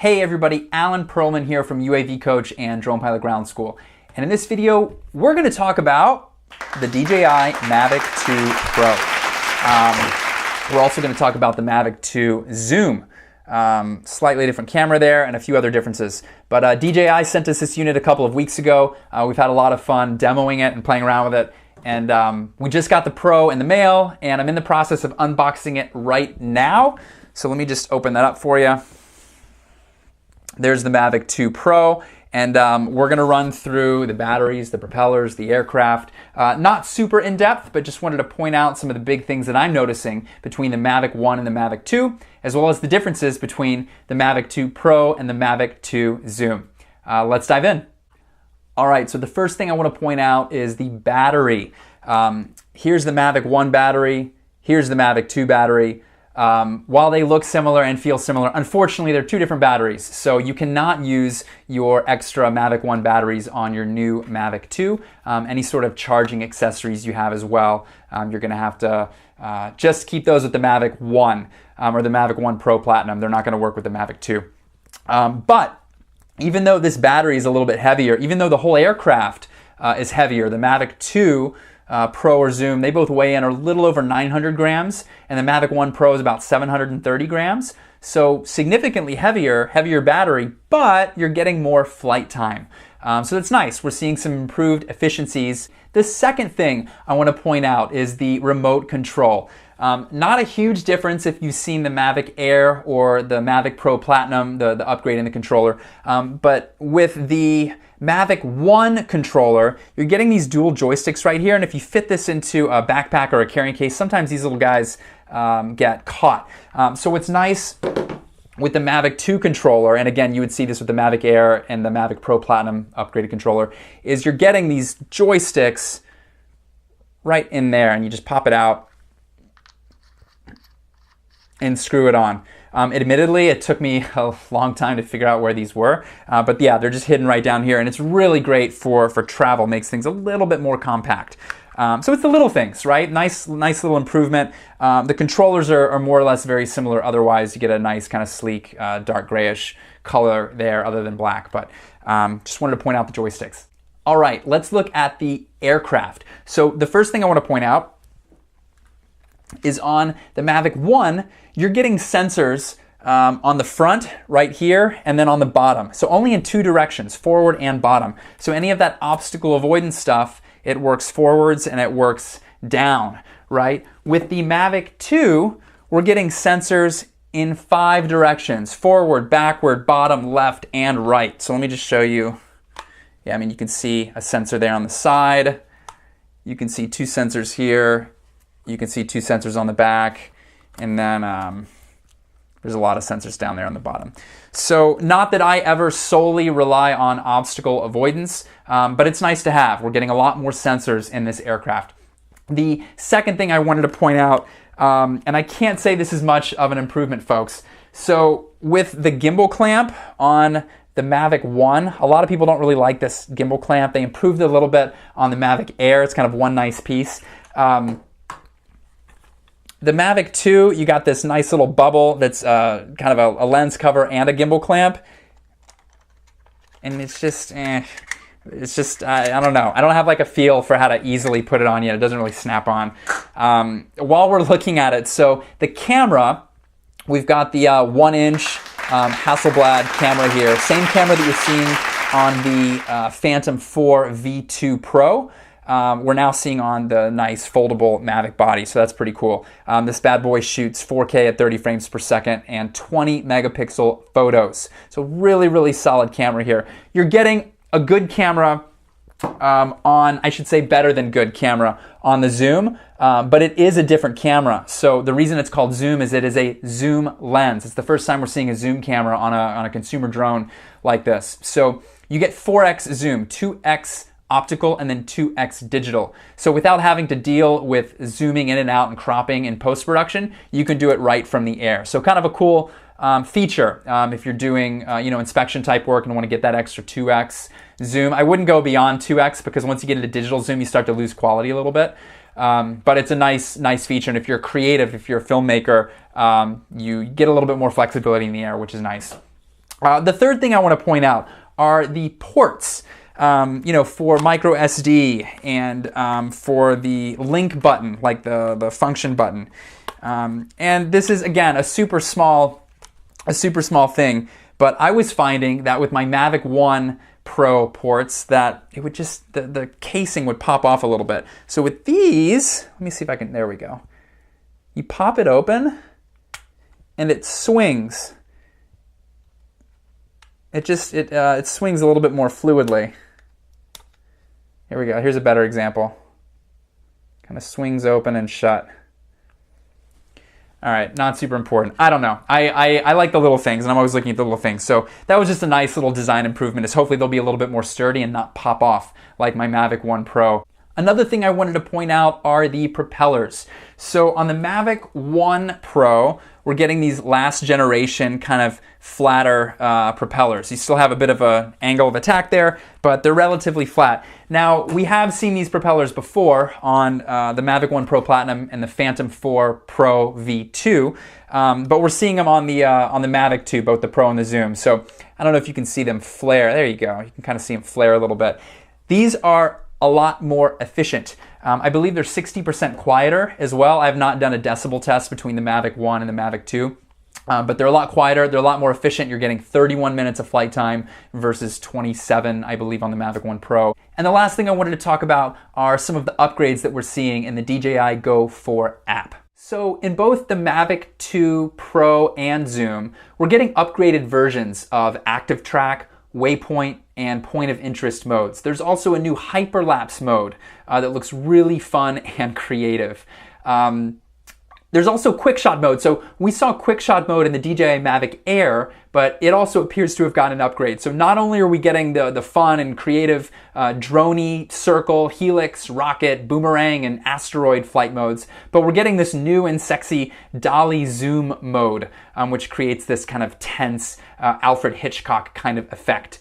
Hey everybody, Alan Perlman here from UAV Coach and Drone Pilot Ground School. And in this video, we're going to talk about the DJI Mavic 2 Pro. We're also going to talk about the Mavic 2 Zoom. Slightly different camera there and a few other differences. But DJI sent us this unit a couple of weeks ago. We've had a lot of fun demoing it and playing around with it. And we just got the Pro in the mail, and I'm in the process of unboxing it right now. So let me just open that up for you. There's the Mavic 2 Pro, and we're going to run through the batteries, the propellers, the aircraft. Not super in-depth, but just wanted to point out some of the big things that I'm noticing between the Mavic 1 and the Mavic 2, as well as the differences between the Mavic 2 Pro and the Mavic 2 Zoom. Let's dive in. All right, so the first thing I want to point out is the battery. Here's the Mavic 1 battery. Here's the Mavic 2 battery. While they look similar and feel similar, unfortunately they're two different batteries. So you cannot use your extra Mavic 1 batteries on your new Mavic 2. Any sort of charging accessories you have as well, you're going to have to just keep those with the Mavic 1 or the Mavic 1 Pro Platinum. They're not going to work with the Mavic 2. But even though this battery is a little bit heavier, even though the whole aircraft is heavier, the Mavic 2 Pro or Zoom, they both weigh in a little over 900 grams, and the Mavic 1 Pro is about 730 grams. So significantly heavier battery, but you're getting more flight time. So that's nice. We're seeing some improved efficiencies. The second thing I want to point out is the remote control. Not a huge difference if you've seen the Mavic Air or the Mavic Pro Platinum, the upgrade in the controller. But with the Mavic 1 controller, you're getting these dual joysticks right here, and if you fit this into a backpack or a carrying case, sometimes these little guys get caught. So what's nice with the Mavic 2 controller, and again, you would see this with the Mavic Air and the Mavic Pro Platinum upgraded controller, is you're getting these joysticks right in there, and you just pop it out and screw it on. Admittedly, it took me a long time to figure out where these were, but yeah, they're just hidden right down here, and it's really great for travel. Makes things a little bit more compact. So it's the little things, right? Nice little improvement. The controllers are more or less very similar. Otherwise, you get a nice kind of sleek, dark grayish color there, other than black. But just wanted to point out the joysticks. All right, let's look at the aircraft. So the first thing I want to point out is on the Mavic 1, you're getting sensors on the front right here and then on the bottom. So only in two directions, forward and bottom. So any of that obstacle avoidance stuff, it works forwards and it works down, right? With the Mavic 2, we're getting sensors in 5 directions, forward, backward, bottom, left, and right. So let me just show you. Yeah, I mean, you can see a sensor there on the side. You can see 2 sensors here. You can see 2 sensors on the back, and then there's a lot of sensors down there on the bottom. So not that I ever solely rely on obstacle avoidance, but it's nice to have. We're getting a lot more sensors in this aircraft. The second thing I wanted to point out, and I can't say this is much of an improvement, folks. So with the gimbal clamp on the Mavic 1, a lot of people don't really like this gimbal clamp. They improved it a little bit on the Mavic Air. It's kind of one nice piece. The Mavic 2, you got this nice little bubble that's kind of a lens cover and a gimbal clamp. And it's just, I don't know. I don't have like a feel for how to easily put it on yet. It doesn't really snap on. While we're looking at it, so the camera, we've got the 1-inch Hasselblad camera here. Same camera that you're seeing on the Phantom 4 V2 Pro. We're now seeing on the nice foldable Mavic body, so that's pretty cool. This bad boy shoots 4K at 30 frames per second and 20 megapixel photos. So really solid camera here. You're getting a good camera on, I should say better than good camera on the Zoom, but it is a different camera. So the reason it's called Zoom is it is a zoom lens. It's the first time we're seeing a zoom camera on a consumer drone like this. So you get 4x zoom, 2x optical, and then 2x digital. So without having to deal with zooming in and out and cropping in post-production, you can do it right from the air. So kind of a cool feature if you're doing inspection type work and want to get that extra 2x zoom. I wouldn't go beyond 2x because once you get into digital zoom, you start to lose quality a little bit. But it's a nice feature, and if you're creative, if you're a filmmaker, you get a little bit more flexibility in the air, which is nice. The third thing I want to point out are the ports. For micro SD and for the link button, like the function button. And this is, again, a super small thing, but I was finding that with my Mavic 1 Pro ports that it would just, the casing would pop off a little bit. So with these, let me see if I can, there we go. You pop it open and it swings. It swings a little bit more fluidly. Here we go. Here's a better example. Kind of swings open and shut. All right, not super important. I don't know. I like the little things, and I'm always looking at the little things. So that was just a nice little design improvement. Is hopefully they'll be a little bit more sturdy and not pop off like my Mavic 1 Pro. Another thing I wanted to point out are the propellers. So on the Mavic 1 Pro, we're getting these last generation kind of flatter propellers. You still have a bit of an angle of attack there, but they're relatively flat. Now, we have seen these propellers before on the Mavic 1 Pro Platinum and the Phantom 4 Pro V2, but we're seeing them on the Mavic 2, both the Pro and the Zoom. So I don't know if you can see them flare. There you go. You can kind of see them flare a little bit. These are a lot more efficient. I believe they're 60% quieter as well. I have not done a decibel test between the Mavic 1 and the Mavic 2. But they're a lot quieter, they're a lot more efficient. You're getting 31 minutes of flight time versus 27, I believe, on the Mavic 1 Pro. And the last thing I wanted to talk about are some of the upgrades that we're seeing in the DJI Go 4 app. So in both the Mavic 2 Pro and Zoom, we're getting upgraded versions of Active Track, Waypoint, and Point of Interest modes. There's also a new hyperlapse mode that looks really fun and creative. There's also quick shot mode. So we saw quick shot mode in the DJI Mavic Air, but it also appears to have gotten an upgrade. So not only are we getting the fun and creative droney, circle, helix, rocket, boomerang, and asteroid flight modes, but we're getting this new and sexy dolly zoom mode, which creates this kind of tense Alfred Hitchcock kind of effect.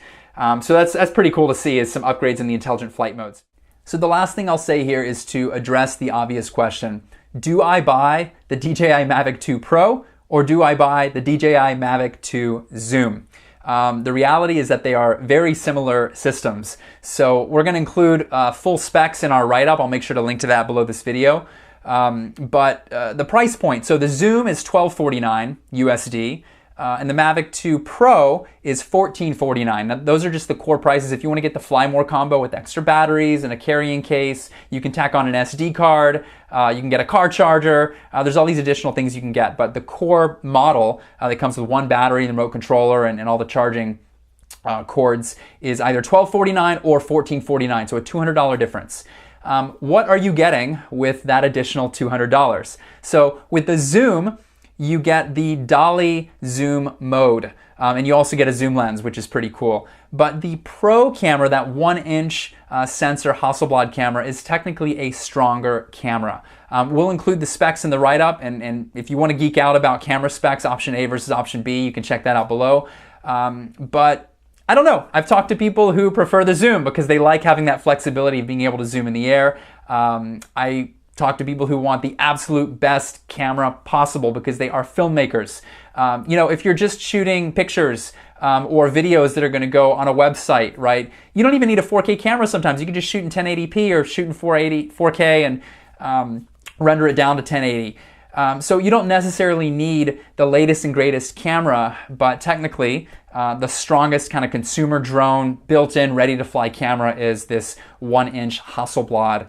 So that's pretty cool to see, is some upgrades in the intelligent flight modes. So the last thing I'll say here is to address the obvious question. Do I buy the DJI Mavic 2 Pro or do I buy the DJI Mavic 2 Zoom? The reality is that they are very similar systems. So we're going to include full specs in our write-up. I'll make sure to link to that below this video. But the price point, so the Zoom is $1249 USD. And the Mavic 2 Pro is $1449. Now, those are just the core prices. If you want to get the Fly More combo with extra batteries and a carrying case, you can tack on an SD card, you can get a car charger, there's all these additional things you can get. But the core model that comes with one battery, the remote controller, and all the charging cords is either $1249 or $1449, so a $200 difference. What are you getting with that additional $200? So with the Zoom, you get the dolly zoom mode, and you also get a zoom lens, which is pretty cool. But the Pro camera, that 1-inch sensor Hasselblad camera, is technically a stronger camera. We'll include the specs in the write-up, and if you want to geek out about camera specs, option A versus option B, you can check that out below. But I don't know. I've talked to people who prefer the Zoom because they like having that flexibility of being able to zoom in the air. I talk to people who want the absolute best camera possible because they are filmmakers. If you're just shooting pictures or videos that are going to go on a website, right? You don't even need a 4K camera sometimes. You can just shoot in 1080p or shoot in 4K and render it down to 1080. So you don't necessarily need the latest and greatest camera, but technically the strongest kind of consumer drone built-in ready-to-fly camera is this 1-inch Hasselblad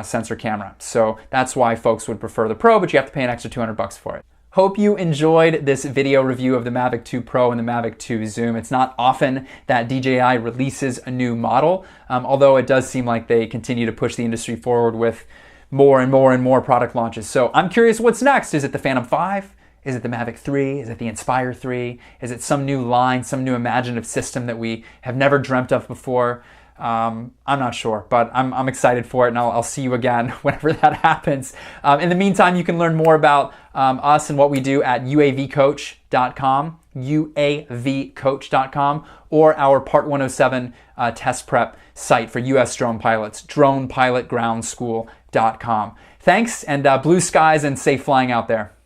sensor camera. So that's why folks would prefer the Pro, but you have to pay an extra $200 for it. Hope you enjoyed this video review of the Mavic 2 Pro and the Mavic 2 Zoom. It's not often that DJI releases a new model, although it does seem like they continue to push the industry forward with more and more and more product launches. So I'm curious what's next. Is it the Phantom 5? Is it the Mavic 3? Is it the Inspire 3? Is it some new line, some new imaginative system that we have never dreamt of before? I'm not sure, but I'm excited for it, and I'll see you again whenever that happens. In the meantime, you can learn more about us and what we do at uavcoach.com, uavcoach.com, or our Part 107 test prep site for U.S. drone pilots, dronepilotgroundschool.com. Thanks, and blue skies and safe flying out there.